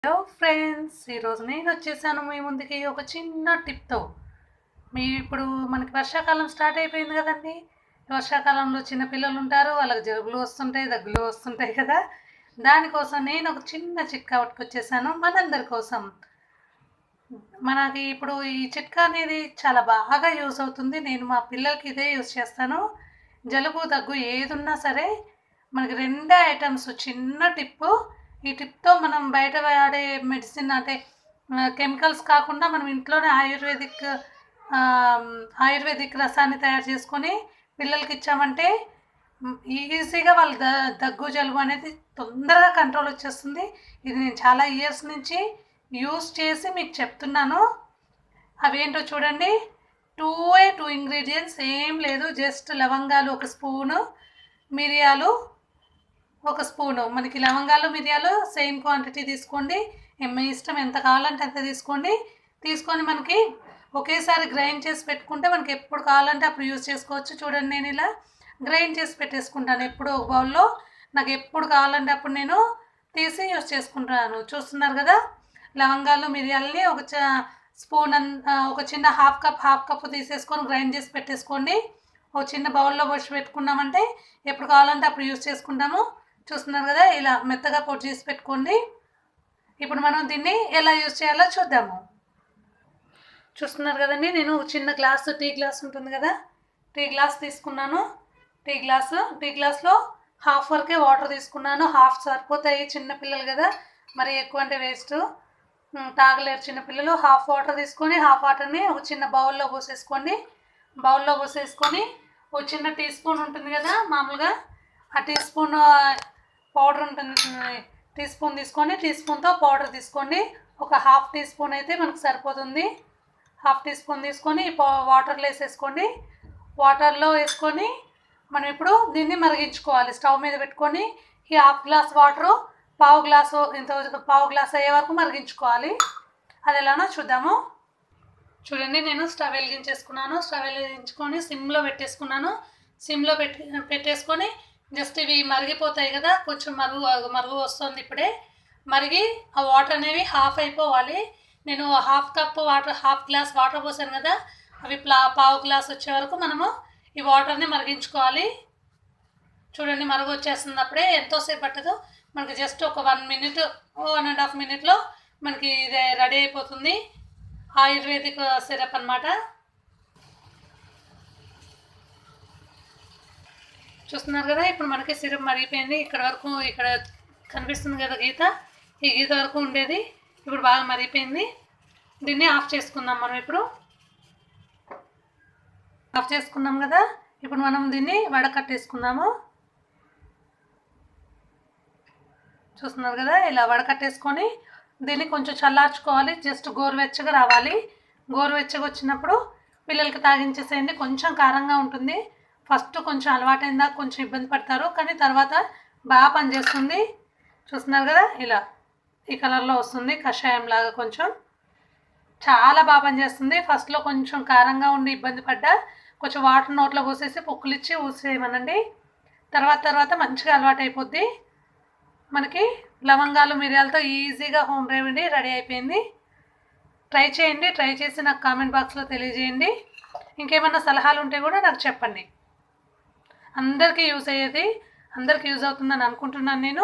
Hello friends, ఈరోజు నేను వచ్చేసాను మీ ముందుకి ఒక చిన్న టిప్తో. ఇప్పుడు మనకి వర్షాకాలం స్టార్ట్ అయిపోయింది కదండి. వర్షాకాలంలో చిన్నపిల్లలు ఉంటారు, వాళ్ళకి జలుబులు వస్తుంటాయి, దగ్గులు వస్తుంటాయి కదా. దానికోసం నేను ఒక చిన్న చిట్కా పట్టుకొచ్చేసాను మనందరి కోసం. మనకి ఇప్పుడు ఈ చిట్కా అనేది చాలా బాగా యూస్ అవుతుంది. నేను మా పిల్లలకి ఇదే యూస్ చేస్తాను. జలుబు దగ్గు ఏది ఉన్నా సరే మనకి రెండే ఐటమ్స్, చిన్న టిప్పు. ఈ టిప్తో మనం బయట వాడే మెడిసిన్ అంటే కెమికల్స్ కాకుండా మనం ఇంట్లోనే ఆయుర్వేదిక్ రసాన్ని తయారు చేసుకొని పిల్లలకి ఇచ్చామంటే ఈజీగా వాళ్ళ దగ్గు జలుబు అనేది తొందరగా కంట్రోల్ వచ్చేస్తుంది. ఇది నేను చాలా ఇయర్స్ నుంచి యూస్ చేసి మీకు చెప్తున్నాను. అవేంటో చూడండి. 2 ఇంగ్రీడియంట్స్, ఏం లేదు, జస్ట్ లవంగాలు 1 స్పూను, మిరియాలు 1 స్పూను. మనకి లవంగాలు మిరియాలు సేమ్ క్వాంటిటీ తీసుకోండి. మీ ఇష్టం ఎంత కావాలంటే అంత తీసుకొని మనకి ఒకేసారి గ్రైండ్ చేసి పెట్టుకుంటే మనకి ఎప్పుడు కావాలంటే అప్పుడు యూజ్ చేసుకోవచ్చు. చూడండి, నేను ఇలా గ్రైండ్ చేసి పెట్టేసుకుంటాను. ఎప్పుడు ఒక బౌల్లో నాకు ఎప్పుడు కావాలంటే అప్పుడు నేను తీసి యూజ్ చేసుకుంటాను. చూస్తున్నారు కదా, లవంగాలు మిరియాలని ఒక స్పూన్ ఒక చిన్న హాఫ్ కప్ తీసేసుకొని గ్రైండ్ చేసి పెట్టేసుకోండి. ఒక చిన్న బౌల్లో పోసి పెట్టుకున్నామంటే ఎప్పుడు కావాలంటే అప్పుడు యూజ్ చేసుకుంటాము. చూస్తున్నారు కదా, ఇలా మెత్తగా పొడి చేసి పెట్టుకోండి. ఇప్పుడు మనం దీన్ని ఎలా యూజ్ చేయాలో చూద్దాము. చూస్తున్నారు కదండి, నేను చిన్న గ్లాసు, టీ గ్లాస్ ఉంటుంది కదా, టీ గ్లాస్ తీసుకున్నాను. టీ గ్లాస్లో హాఫ్ వరకే వాటర్ తీసుకున్నాను. హాఫ్ సరిపోతాయి, చిన్నపిల్లలు కదా, మరి ఎక్కువ అంటే వేస్ట్, తాగలేరు చిన్నపిల్లలు. హాఫ్ వాటర్ తీసుకొని హాఫ్ వాటర్ని ఒక చిన్న బౌల్లో పోసేసుకొని ఒక చిన్న టీ స్పూన్ ఉంటుంది కదా మామూలుగా, ఆ టీ స్పూన్ పౌడర్ ఉంటుంది, టీ స్పూన్ తీసుకొని టీ స్పూన్తో పౌడర్ తీసుకోండి. ఒక హాఫ్ టీ స్పూన్ అయితే మనకు సరిపోతుంది. హాఫ్ టీ స్పూన్ తీసుకొని వాటర్లో వేసేసుకోండి. వాటర్లో వేసుకొని మనం ఇప్పుడు దీన్ని మరిగించుకోవాలి. స్టవ్ మీద పెట్టుకొని ఈ హాఫ్ గ్లాస్ వాటరు పావు గ్లాస్ అయ్యే వరకు మరిగించుకోవాలి. అది ఎలానో చూద్దాము. చూడండి, నేను స్టవ్ వెలిగించేసుకున్నాను. స్టవ్ వెలిగించుకొని సిమ్లో పెట్టేసుకున్నాను. సిమ్లో పెట్టేసుకొని జస్ట్ ఇవి మరిగిపోతాయి కదా, కొంచెం మరుగు వస్తుంది. ఇప్పుడే మరిగి ఆ వాటర్ అనేవి హాఫ్ అయిపోవాలి. నేను హాఫ్ గ్లాస్ వాటర్ పోసాను కదా, అవి పావు గ్లాస్ వచ్చే వరకు మనము ఈ వాటర్ని మరిగించుకోవాలి. చూడండి, మరుగు వచ్చేస్తుంది. అప్పుడే ఎంతోసేపు పట్టదు మనకి, జస్ట్ ఒక 1 మినిట్ 1.5 మినిట్లో మనకి ఇది రెడీ అయిపోతుంది. ఆయుర్వేదిక్ సిరప్ అన్నమాట. చూస్తున్నారు కదా, ఇప్పుడు మనకి సిరప్ మరిగిపోయింది. ఇక్కడ కనిపిస్తుంది కదా గీత, ఈ గీత వరకు ఉండేది ఇప్పుడు బాగా మరిగిపోయింది. దీన్ని ఆఫ్ చేసుకుందాం. మనం ఇప్పుడు ఆఫ్ చేసుకున్నాం కదా, ఇప్పుడు మనం దీన్ని వడకట్టేసుకుందాము. చూస్తున్నారు కదా, ఇలా వడకట్టేసుకొని దీన్ని కొంచెం చల్లార్చుకోవాలి. జస్ట్ గోరువెచ్చగా రావాలి. గోరువెచ్చగా వచ్చినప్పుడు పిల్లలకి తాగించేసేయండి. కొంచెం కారంగా ఉంటుంది. ఫస్ట్ కొంచెం అలవాటైందా కొంచెం ఇబ్బంది పడతారు, కానీ తర్వాత బాగా పనిచేస్తుంది. చూస్తున్నారు కదా, ఇలా ఈ కలర్లో వస్తుంది, కషాయం లాగా కొంచెం చాలా బాగా పనిచేస్తుంది. ఫస్ట్లో కొంచెం కారంగా ఉండి ఇబ్బంది పడ్డా కొంచెం వాటర్ నోట్లో పోసేసి పొక్కులిచ్చి ఊసేయమనండి. తర్వాత మంచిగా అలవాటు అయిపోద్ది. మనకి లవంగాలు మిరియాలతో ఈజీగా హోమ్ రెమెడీ రెడీ అయిపోయింది. ట్రై చేయండి. ట్రై చేసి నాకు కామెంట్ బాక్స్లో తెలియజేయండి. ఇంకేమైనా సలహాలు ఉంటే కూడా నాకు చెప్పండి. అందరికీ యూజ్ అవుతుందని అనుకుంటున్నాను నేను.